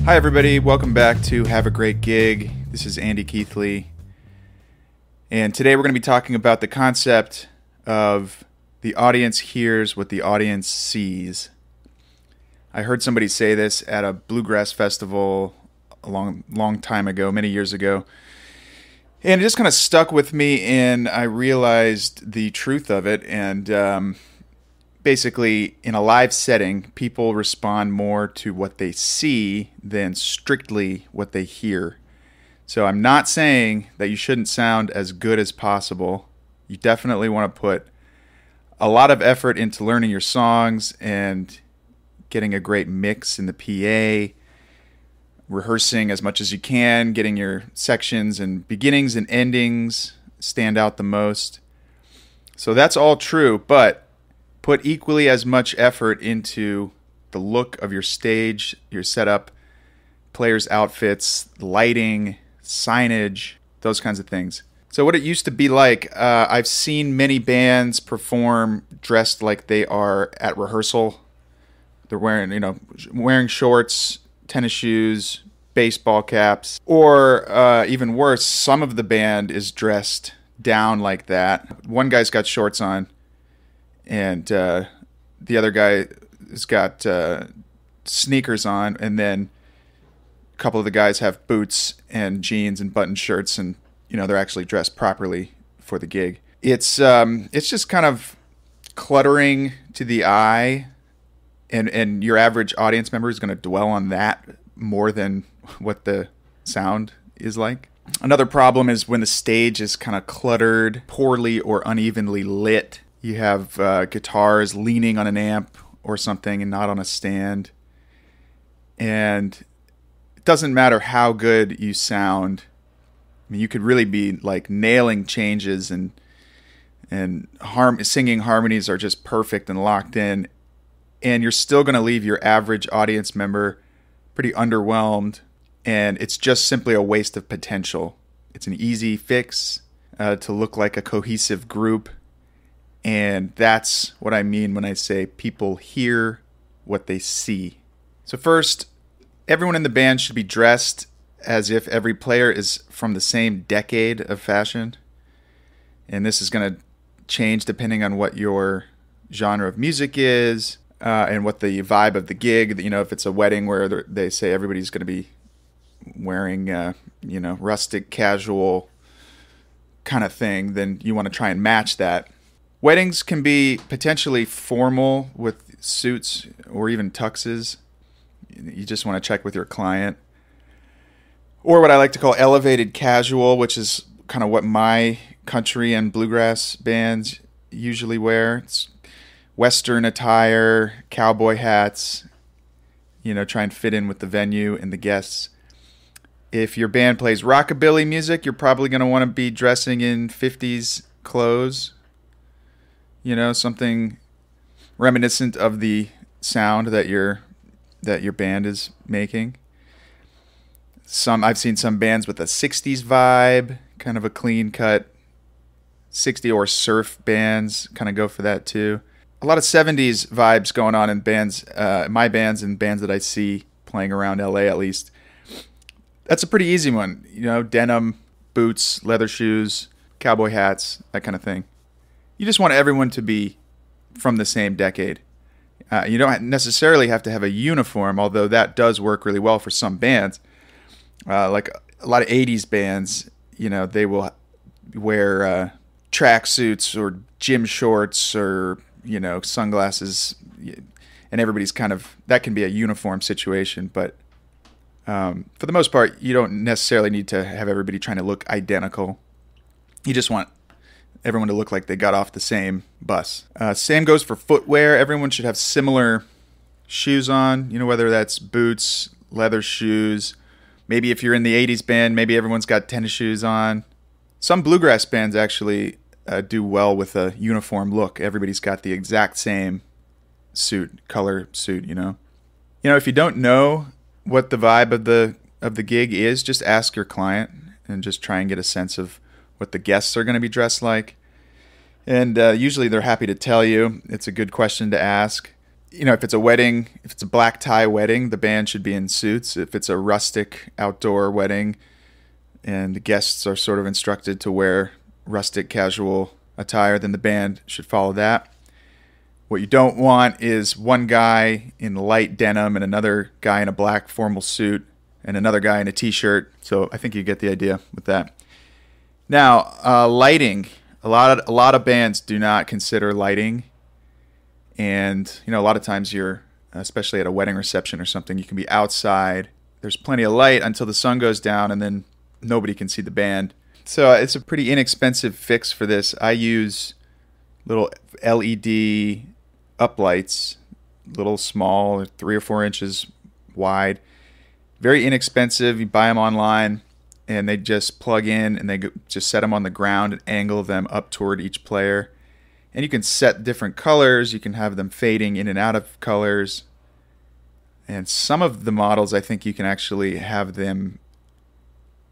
Hi everybody, welcome back to Have a Great Gig. This is Andy Keithley, and today we're going to be talking about the concept of the audience hears what the audience sees. I heard somebody say this at a bluegrass festival a long time ago, many years ago, and it just kind of stuck with me, and I realized the truth of it. And basically, in a live setting, people respond more to what they see than strictly what they hear. So I'm not saying that you shouldn't sound as good as possible. You definitely want to put a lot of effort into learning your songs and getting a great mix in the PA, rehearsing as much as you can, getting your sections and beginnings and endings stand out the most. So that's all true, but put equally as much effort into the look of your stage, your setup, players' outfits, lighting, signage, those kinds of things. So what it used to be like, I've seen many bands perform dressed like they are at rehearsal. They're wearing shorts, tennis shoes, baseball caps, or even worse, some of the band is dressed down like that. One guy's got shorts on, and the other guy has got sneakers on, and then a couple of the guys have boots and jeans and button shirts, and they're actually dressed properly for the gig. It's just kind of cluttering to the eye, and your average audience member is going to dwell on that more than what the sound is like. Another problem is when the stage is kind of cluttered, poorly or unevenly lit. You have guitars leaning on an amp or something and not on a stand. And it doesn't matter how good you sound. I mean, you could really be like nailing changes and singing harmonies are just perfect and locked in. And you're still going to leave your average audience member pretty underwhelmed. And it's just simply a waste of potential. It's an easy fix to look like a cohesive group. And that's what I mean when I say people hear what they see. So first, everyone in the band should be dressed as if every player is from the same decade of fashion. And this is going to change depending on what your genre of music is and what the vibe of the gig. If it's a wedding where they say everybody's going to be wearing, rustic, casual kind of thing, then you want to try and match that. Weddings can be potentially formal with suits or even tuxes. You just want to check with your client. Or what I like to call elevated casual, which is kind of what my country and bluegrass bands usually wear. It's Western attire, cowboy hats, try and fit in with the venue and the guests. If your band plays rockabilly music, you're probably going to want to be dressing in 50s clothes. Something reminiscent of the sound that your band is making. I've seen some bands with a 60s vibe, kind of a clean cut 60 or surf bands kind of go for that too. A lot of 70s vibes going on in bands, my bands and bands that I see playing around LA at least. That's a pretty easy one, denim, boots, leather shoes, cowboy hats, that kind of thing. You just want everyone to be from the same decade. You don't necessarily have to have a uniform, although that does work really well for some bands. Like a lot of 80s bands, they will wear tracksuits or gym shorts or, sunglasses. And everybody's that can be a uniform situation. But for the most part, you don't necessarily need to have everybody trying to look identical. You just want everyone to look like they got off the same bus. Same goes for footwear. Everyone should have similar shoes on, whether that's boots, leather shoes. Maybe if you're in the 80s band, maybe everyone's got tennis shoes on. Some bluegrass bands actually do well with a uniform look. Everybody's got the exact same color suit, If you don't know what the vibe of the gig is, just ask your client and just try and get a sense of what the guests are going to be dressed like. And usually they're happy to tell you. It's a good question to ask. if it's a wedding, if it's a black tie wedding, the band should be in suits. If it's a rustic outdoor wedding and the guests are sort of instructed to wear rustic casual attire, then the band should follow that. What you don't want is one guy in light denim and another guy in a black formal suit and another guy in a t-shirt. So I think you get the idea with that. Now, lighting. A lot of bands do not consider lighting. And, a lot of times you're, especially at a wedding reception or something, you can be outside. There's plenty of light until the sun goes down, and then nobody can see the band. So it's a pretty inexpensive fix for this. I use little LED uplights, little small, 3 or 4 inches wide. Very inexpensive. You buy them online, and they just plug in, and just set them on the ground and angle them up toward each player. And you can set different colors. You can have them fading in and out of colors. And some of the models, I think you can actually have them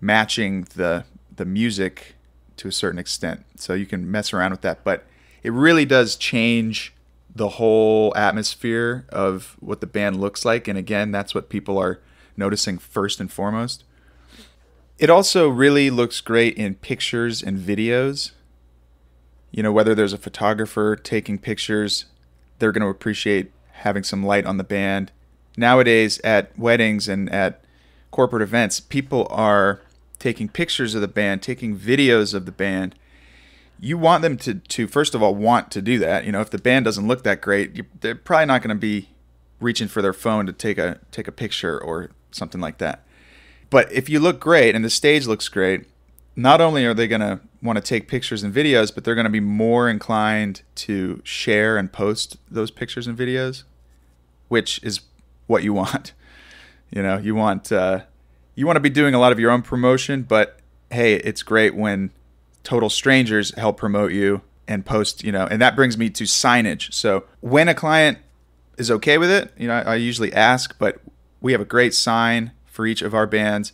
matching the music to a certain extent. So you can mess around with that. But it really does change the whole atmosphere of what the band looks like. And again, that's what people are noticing first and foremost. It also really looks great in pictures and videos. Whether there's a photographer taking pictures, they're going to appreciate having some light on the band. Nowadays, at weddings and at corporate events, people are taking pictures of the band, taking videos of the band. You want them to first of all, want to do that. If the band doesn't look that great, they're probably not going to be reaching for their phone to take a picture or something like that. But if you look great and the stage looks great, not only are they going to want to take pictures and videos, but they're going to be more inclined to share and post those pictures and videos, which is what you want. You want to be doing a lot of your own promotion, but hey, it's great when total strangers help promote you and post, and that brings me to signage. So when a client is okay with it, I usually ask, but we have a great sign for each of our bands.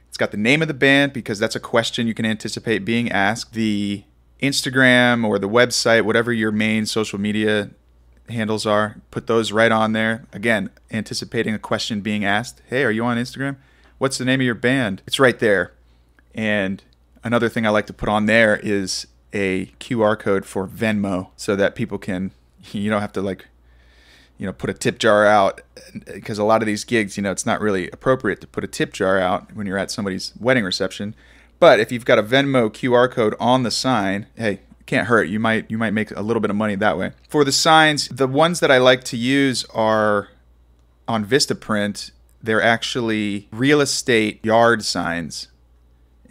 It's got the name of the band because that's a question you can anticipate being asked. The Instagram or the website, whatever your main social media handles are, put those right on there. Again, anticipating a question being asked. Hey, are you on Instagram? What's the name of your band? It's right there. And another thing I like to put on there is a QR code for Venmo so that people can, you don't have to put a tip jar out, because a lot of these gigs, it's not really appropriate to put a tip jar out when you're at somebody's wedding reception. But if you've got a Venmo QR code on the sign, hey, it can't hurt. You might make a little bit of money that way. For the signs, the ones that I like to use are on Vistaprint. They're actually real estate yard signs,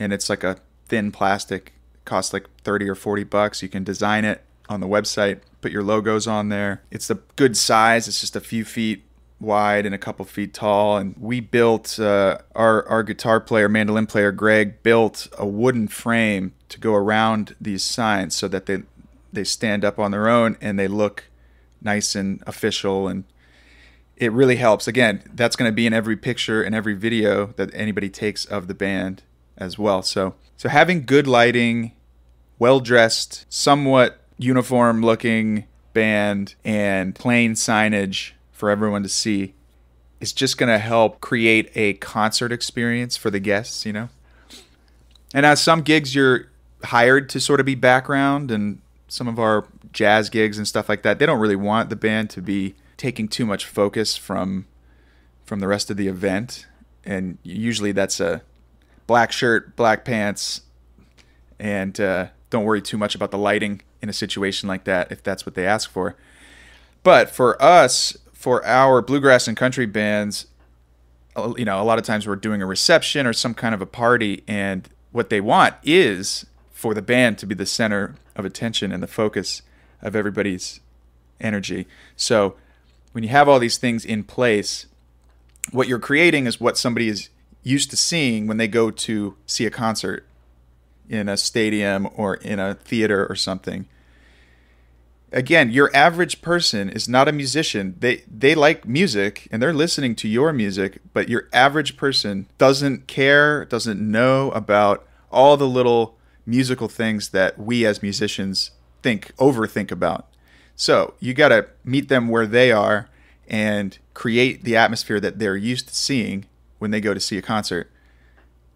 and it's like a thin plastic. It costs like $30 or $40. You can design it on the website, put your logos on there. It's a good size. It's just a few feet wide and a couple feet tall. And we built, our guitar player, mandolin player, Greg, built a wooden frame to go around these signs so that they stand up on their own and they look nice and official. And it really helps. Again, that's going to be in every picture and every video that anybody takes of the band as well. So having good lighting, well-dressed, somewhat uniform-looking band, and plain signage for everyone to see is just going to help create a concert experience for the guests, And as some gigs, you're hired to sort of be background, and some of our jazz gigs and stuff like that, they don't really want the band to be taking too much focus from the rest of the event. And usually that's a black shirt, black pants, and don't worry too much about the lighting in a situation like that if that's what they ask for. But for us, for our bluegrass and country bands, a lot of times we're doing a reception or some kind of a party, and what they want is for the band to be the center of attention and the focus of everybody's energy. So when you have all these things in place, what you're creating is what somebody is used to seeing when they go to see a concert in a stadium or in a theater or something. Again, your average person is not a musician. They like music and they're listening to your music, but your average person doesn't care, doesn't know about all the little musical things that we as musicians overthink about. So you got to meet them where they are and create the atmosphere that they're used to seeing when they go to see a concert.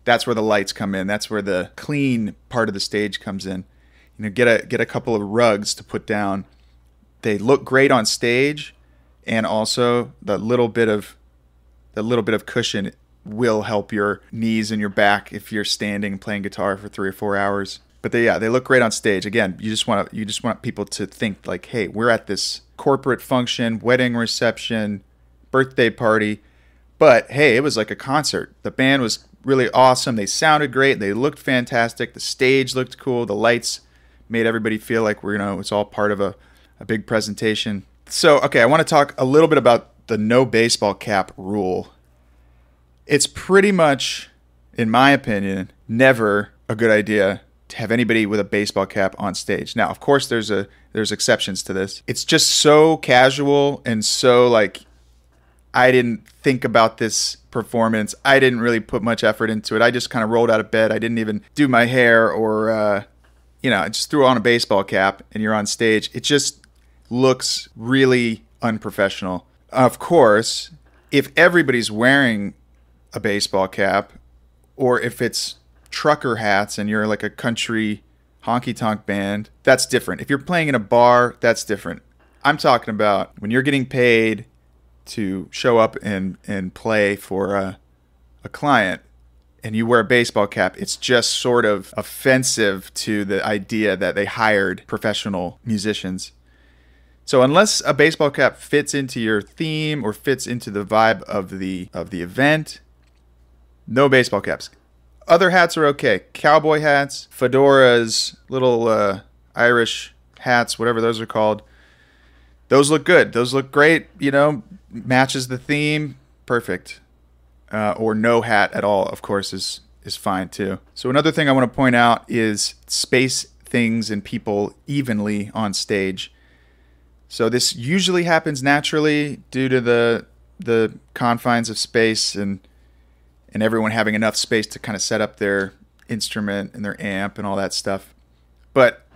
That's where the lights come in. That's where the clean part of the stage comes in. Get a couple of rugs to put down. They look great on stage, and also the little bit of cushion will help your knees and your back if you're standing and playing guitar for 3 or 4 hours. But they look great on stage. Again, you just want people to think like, hey, we're at this corporate function, wedding reception, birthday party, but hey, it was like a concert. The band was really awesome. They sounded great. They looked fantastic. The stage looked cool. The lights made everybody feel like it's all part of a big presentation. So, okay, I want to talk a little bit about the no baseball cap rule. It's pretty much, in my opinion, never a good idea to have anybody with a baseball cap on stage. Now, of course, there's exceptions to this. It's just so casual and so like, I didn't think about this performance. I didn't really put much effort into it. I just kind of rolled out of bed. I didn't even do my hair or, I just threw on a baseball cap and you're on stage. It just looks really unprofessional. Of course, if everybody's wearing a baseball cap, or if it's trucker hats and you're like a country honky-tonk band, that's different. If you're playing in a bar, that's different. I'm talking about when you're getting paid to show up and play for a client and you wear a baseball cap, it's just sort of offensive to the idea that they hired professional musicians. So unless a baseball cap fits into your theme or fits into the vibe of the event, no baseball caps. Other hats are okay. Cowboy hats, fedoras, little Irish hats, whatever those are called. Those look good. Those look great. Matches the theme. Perfect. Or no hat at all, of course, is fine too. So another thing I want to point out is space things and people evenly on stage. So this usually happens naturally due to the confines of space and everyone having enough space to kind of set up their instrument and their amp and all that stuff. But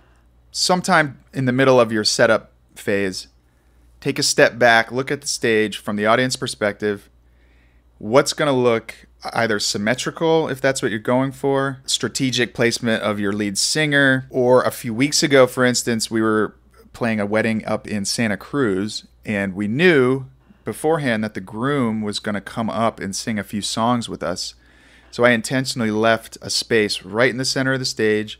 sometime in the middle of your setup phase, take a step back, look at the stage from the audience perspective. What's going to look either symmetrical, if that's what you're going for, strategic placement of your lead singer, or a few weeks ago, for instance, we were playing a wedding up in Santa Cruz, and we knew beforehand that the groom was going to come up and sing a few songs with us. So I intentionally left a space right in the center of the stage.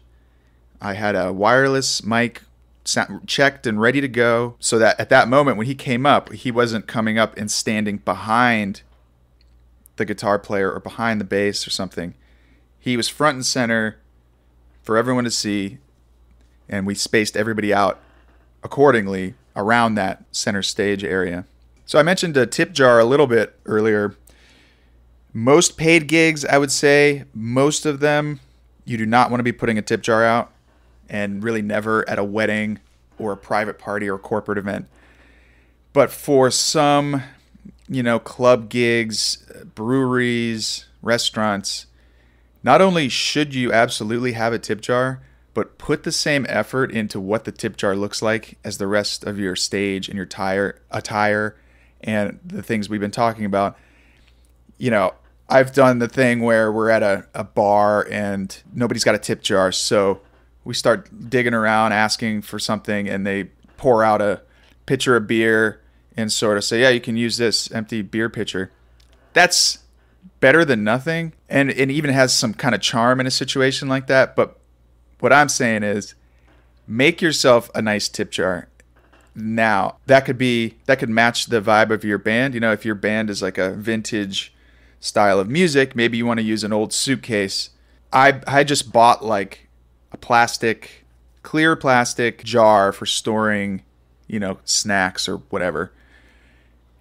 I had a wireless mic checked and ready to go so that at that moment when he came up, he wasn't coming up and standing behind the guitar player or behind the bass or something. He was front and center for everyone to see, and we spaced everybody out accordingly around that center stage area. So I mentioned a tip jar a little bit earlier. Most paid gigs, I would say, most of them, you do not want to be putting a tip jar out, and really never at a wedding or a private party or corporate event. But for some, club gigs, breweries, restaurants, not only should you absolutely have a tip jar, but put the same effort into what the tip jar looks like as the rest of your stage and your attire and the things we've been talking about. I've done the thing where we're at a bar and nobody's got a tip jar, so we start digging around asking for something, and they pour out a pitcher of beer and sort of say, yeah, you can use this empty beer pitcher. That's better than nothing, and it even has some kind of charm in a situation like that. But what I'm saying is, make yourself a nice tip jar. Now, that could match the vibe of your band. If your band is like a vintage style of music, maybe you want to use an old suitcase. I just bought like a clear plastic jar for storing, snacks or whatever.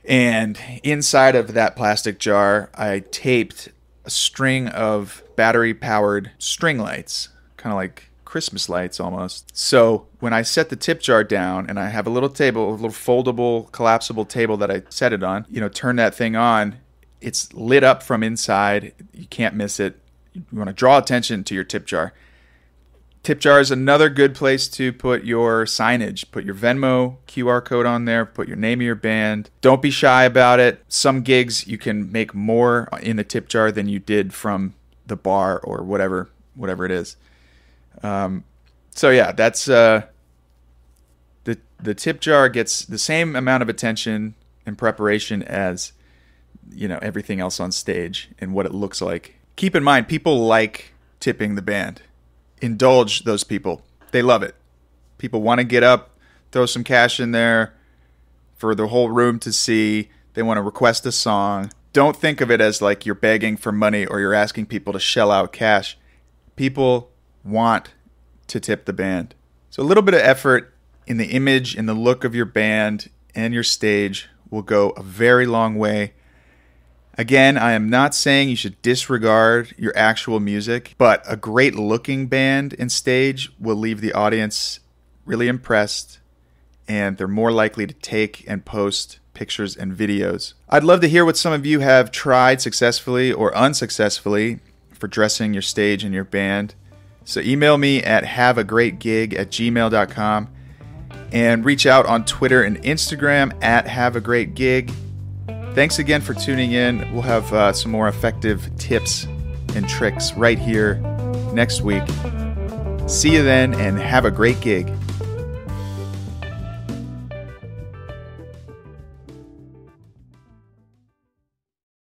And inside of that plastic jar, I taped a string of battery-powered string lights, kind of like Christmas lights almost. So when I set the tip jar down, and I have a little table, a little foldable, collapsible table that I set it on, turn that thing on, it's lit up from inside. You can't miss it. You want to draw attention to your tip jar. Tip jar is another good place to put your signage. Put your Venmo QR code on there. Put your name of your band. Don't be shy about it. Some gigs you can make more in the tip jar than you did from the bar or whatever it is. So yeah, that's the tip jar gets the same amount of attention and preparation as everything else on stage and what it looks like. Keep in mind, people like tipping the band. Indulge those people. They love it. People want to get up, throw some cash in there for the whole room to see. They want to request a song. Don't think of it as like you're begging for money or you're asking people to shell out cash. People want to tip the band. So a little bit of effort in the image, in the look of your band and your stage will go a very long way. Again, I am not saying you should disregard your actual music, but a great looking band and stage will leave the audience really impressed, and they're more likely to take and post pictures and videos. I'd love to hear what some of you have tried successfully or unsuccessfully for dressing your stage and your band. So email me at haveagreatgig@gmail.com and reach out on Twitter and Instagram at haveagreatgig. Thanks again for tuning in. We'll have some more effective tips and tricks right here next week. See you then, and have a great gig.